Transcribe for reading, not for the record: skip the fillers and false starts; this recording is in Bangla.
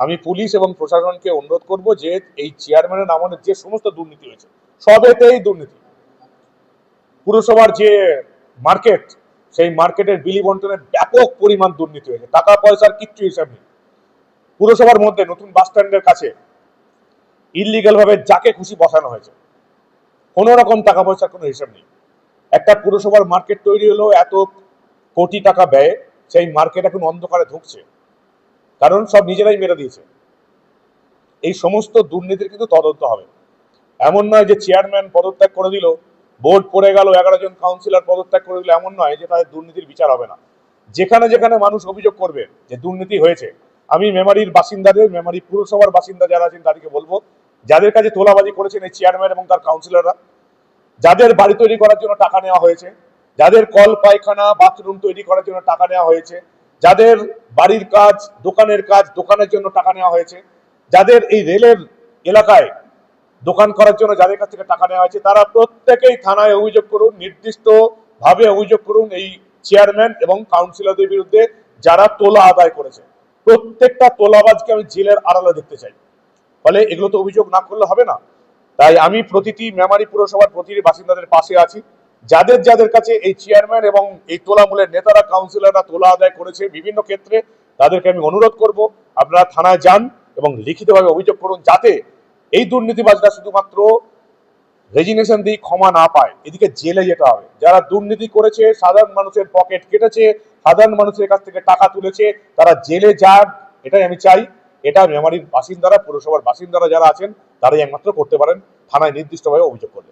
আমি পুলিশ এবং প্রশাসনকে অনুরোধ করব যে এই চেয়ারম্যানের নামানোর যে সমস্ত দুর্নীতি হয়েছে সবেতেই দুর্নীতি। পুরসভার যে মার্কেট, সেই মার্কেটের বিলি বন্টনের ব্যাপক পরিমাণ দুর্নীতি হয়েছে, টাকা পয়সার কিচ্ছু হিসাব নেই। পুরসভার মধ্যে নতুন বাস স্ট্যান্ডের কাছে ইললিগাল ভাবে যাকে খুশি বসানো হয়েছে, কোনো রকম টাকা পয়সার কোনো হিসাব নেই। একটা পুরসভার মার্কেট তৈরি হলো এত কোটি টাকা ব্যয়ে, সেই মার্কেট এখন অন্ধকারে ঢুকছে, কারণ সব নিজেরাই মেরে দিয়েছে। এই সমস্ত দুর্নীতির কিন্তু তদন্ত হবে। এমন নয় যে চেয়ারম্যান পদত্যাগ করে দিল, বোর্ড পড়ে গেল, 11 জন কাউন্সিলর পদত্যাগ করে দিল, এমন নয় যে তাদের দুর্নীতির বিচার হবে না। যেখানে যেখানে মানুষ অভিযোগ করবে যে দুর্নীতি হয়েছে, আমি মেমারির বাসিন্দাদের, মেমারি পুরসভার বাসিন্দা যারা আছেন তাদেরকে বলবো, যাদের কাছে তোলাবাজি করেছেন এই চেয়ারম্যান এবং তার কাউন্সিলররা, যাদের বাড়ি তৈরি করার জন্য টাকা নেওয়া হয়েছে, যাদের কল পায়খানা বাথরুম তৈরি করার জন্য টাকা নেওয়া হয়েছে, যাদের বাড়ির কাজ, দোকানের কাজ, দোকানের জন্য টাকা নেওয়া হয়েছে, যাদের এই রেলের এলাকায় দোকান করার জন্য যাদের কাছ থেকে টাকা নেওয়া হয়েছে, তারা প্রত্যেকেই থানায় অভিযোগ করুন, নির্দিষ্ট ভাবে অভিযোগ করুন এই চেয়ারম্যান এবং কাউন্সিলরদের বিরুদ্ধে যারা তোলা আদায় করেছে। প্রত্যেকটা তোলাবাজকে আমি জেলের আড়ালে দেখতে চাই। ফলে এগুলো তো অভিযোগ না করলে হবে না। তাই আমি প্রতিটি মেমারি পুরসভার প্রতিটি বাসিন্দাদের পাশে আছি। যাদের যাদের কাছে এই চেয়ারম্যান এবং এই তোলামূলের নেতারা, কাউন্সিলররা তোলা আদায় করেছে বিভিন্ন ক্ষেত্রে, তাদেরকে আমি অনুরোধ করব আপনারা থানায় যান এবং লিখিতভাবে অভিযোগ করুন, যাতে এই দুর্নীতিবাজরা শুধুমাত্র রেজিগনেশন দিয়ে ক্ষমা না পায়, এদিকে জেলে যেতে হবে। যারা দুর্নীতি করেছে, সাধারণ মানুষের পকেট কেটেছে, সাধারণ মানুষের কাছ থেকে টাকা তুলেছে, তারা জেলে যাক, এটাই আমি চাই। এটা মেমারির বাসিন্দারা, পুরসভার বাসিন্দারা যারা আছেন তারাই একমাত্র করতে পারেন, থানায় নির্দিষ্টভাবে অভিযোগ করলে।